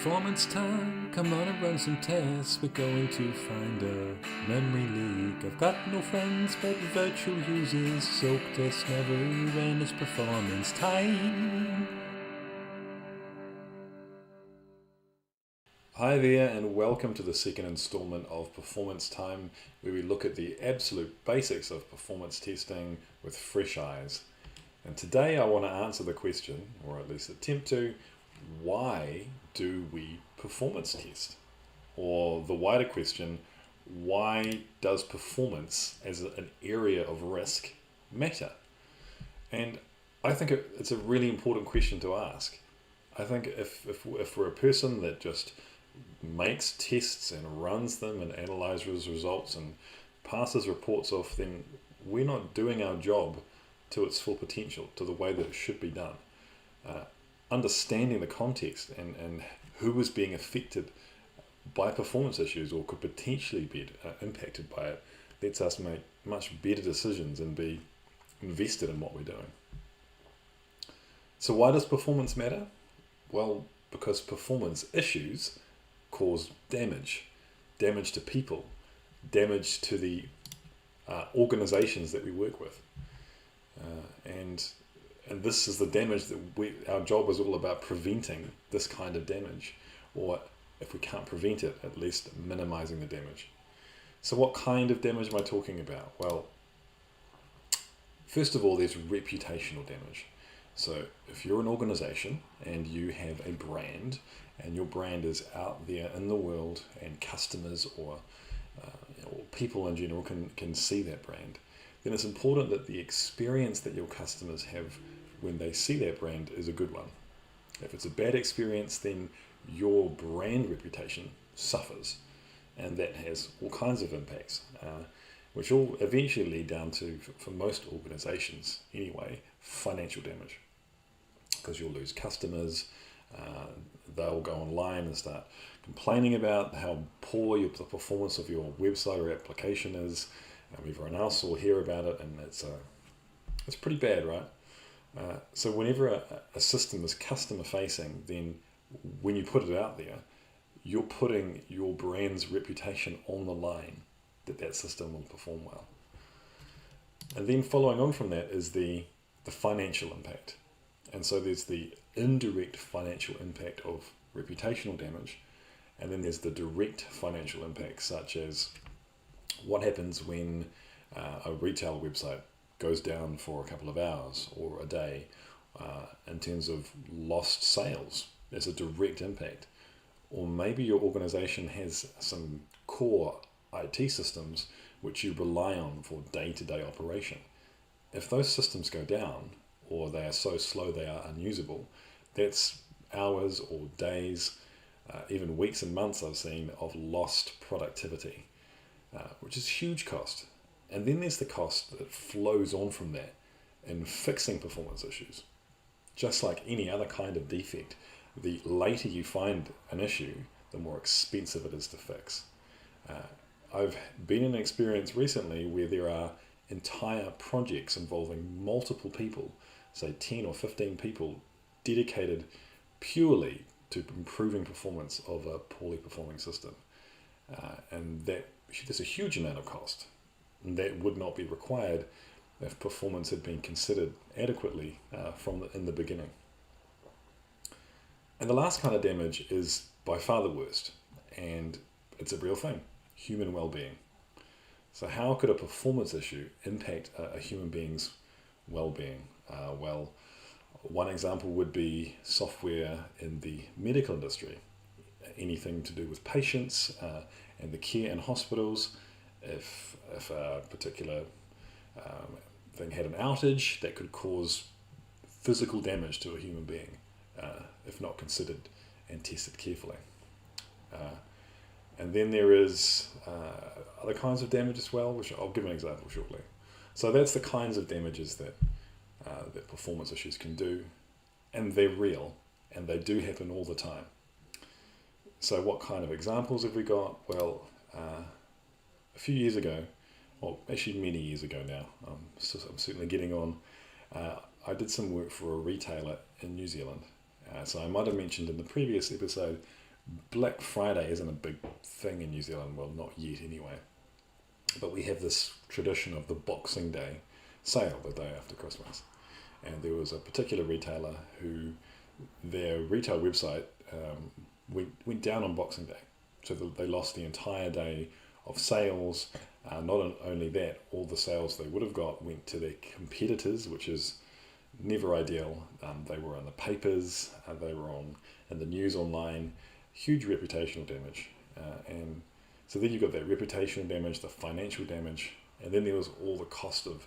Performance time, come on and run some tests. We're going to find a memory leak. I've got no friends but virtual users. Soak test never end, it's performance time. Hi there, and welcome to the second installment of Performance Time, where we look at the absolute basics of performance testing with fresh eyes. And today I want to answer the question, or at least attempt to, why do we performance test? Or the wider question, why does performance as an area of risk matter? And I think it's a really important question to ask. I think if we're a person that just makes tests and runs them and analyzes results and passes reports off, then we're not doing our job to its full potential, to the way that it should be done. Understanding the context and who is being affected by performance issues or could potentially be impacted by it lets us make much better decisions and be invested in what we're doing. So why does performance matter? Well, because performance issues cause damage to people, damage to the organizations that we work with. And this is the damage that our job is all about, preventing this kind of damage, or if we can't prevent it, at least minimizing the damage. So what kind of damage am I talking about? Well, first of all, there's reputational damage. So if you're an organization and you have a brand, and your brand is out there in the world, and customers or people in general can see that brand, then it's important that the experience that your customers have when they see that brand is a good one. If it's a bad experience, then your brand reputation suffers, and that has all kinds of impacts, which all eventually lead down to, for most organizations anyway, financial damage, because you'll lose customers. They'll go online and start complaining about how poor the performance of your website or application is. Everyone else will hear about it, and it's pretty bad, right? So whenever a system is customer facing, then when you put it out there, you're putting your brand's reputation on the line that system will perform well. And then following on from that is the financial impact. And so there's the indirect financial impact of reputational damage, and then there's the direct financial impact, such as what happens when a retail website goes down for a couple of hours or a day, in terms of lost sales. There's a direct impact. Or maybe your organization has some core IT systems which you rely on for day-to-day operation. If those systems go down, or they are so slow they are unusable, that's hours or days, even weeks and months I've seen, of lost productivity, which is huge cost. And then there's the cost that flows on from that in fixing performance issues. Just like any other kind of defect, the later you find an issue, the more expensive it is to fix. I've been in an experience recently where there are entire projects involving multiple people, say 10 or 15 people, dedicated purely to improving performance of a poorly performing system. And that's a huge amount of cost. And that would not be required if performance had been considered adequately in the beginning. And the last kind of damage is by far the worst, and it's a real thing: human well-being. So how could a performance issue impact a human being's well-being? Well, one example would be software in the medical industry. Anything to do with patients and the care in hospitals. If a particular thing had an outage, that could cause physical damage to a human being, if not considered and tested carefully. And then there is other kinds of damage as well, which I'll give an example shortly. So that's the kinds of damages that performance issues can do, and they're real, and they do happen all the time. So what kind of examples have we got? Well, a few years ago, well, actually many years ago now, I'm certainly getting on, I did some work for a retailer in New Zealand. So I might have mentioned in the previous episode Black Friday isn't a big thing in New Zealand, well, not yet anyway. But we have this tradition of the Boxing Day sale, the day after Christmas. And there was a particular retailer who their retail website went down on Boxing Day. So they lost the entire day of sales. Not only that, all the sales they would have got went to their competitors, which is never ideal. They were on the papers, they were in the news online, huge reputational damage. And so then you've got that reputational damage, the financial damage, and then there was all the cost of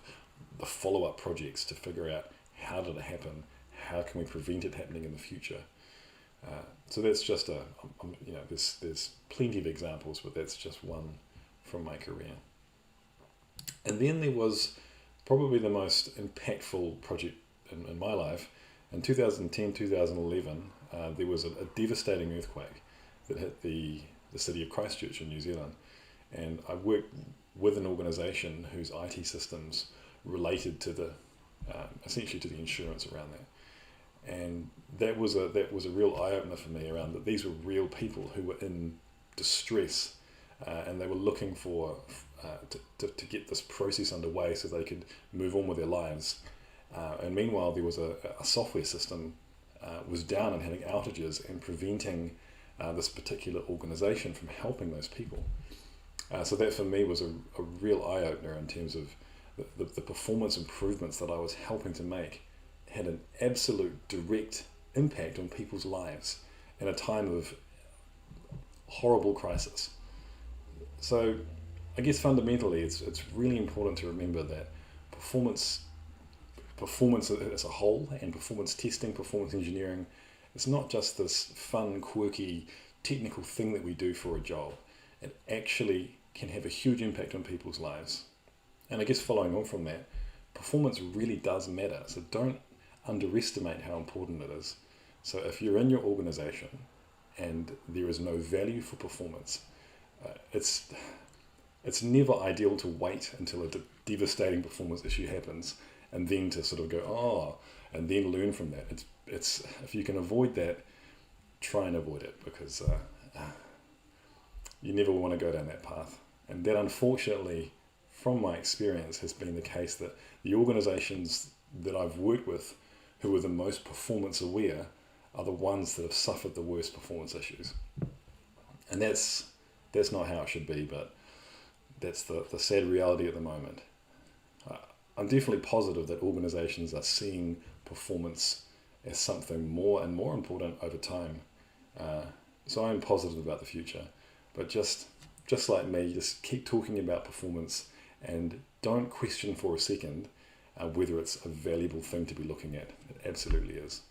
the follow-up projects to figure out how did it happen, how can we prevent it happening in the future. So that's just there's plenty of examples, but that's just one from my career. And then there was probably the most impactful project in my life. In 2010, 2011, there was a devastating earthquake that hit the city of Christchurch in New Zealand. And I worked with an organisation whose IT systems related to essentially to the insurance around that. And that was a real eye-opener for me around that these were real people who were in distress, and they were looking for to get this process underway so they could move on with their lives. And meanwhile, there was a software system was down and having outages and preventing this particular organisation from helping those people. So that for me was a real eye-opener in terms of the performance improvements that I was helping to make had an absolute direct impact on people's lives in a time of horrible crisis. So I guess fundamentally it's really important to remember that performance as a whole, and performance testing, performance engineering, it's not just this fun, quirky, technical thing that we do for a job. It actually can have a huge impact on people's lives. And I guess following on from that, performance really does matter. So don't underestimate how important it is. So if you're in your organization and there is no value for performance, it's never ideal to wait until a devastating performance issue happens and then to sort of go, and then learn from that. It's if you can avoid that, try and avoid it, because you never want to go down that path. And that, unfortunately, from my experience, has been the case that the organizations that I've worked with who are the most performance aware are the ones that have suffered the worst performance issues. And that's not how it should be, but that's the sad reality at the moment. I'm definitely positive that organizations are seeing performance as something more and more important over time. So I'm positive about the future. But just like me, just keep talking about performance and don't question for a second whether it's a valuable thing to be looking at. It absolutely is.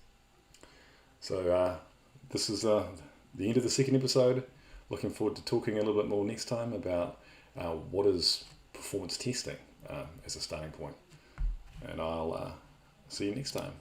So this is the end of the second episode. Looking forward to talking a little bit more next time about what is performance testing as a starting point. And I'll see you next time.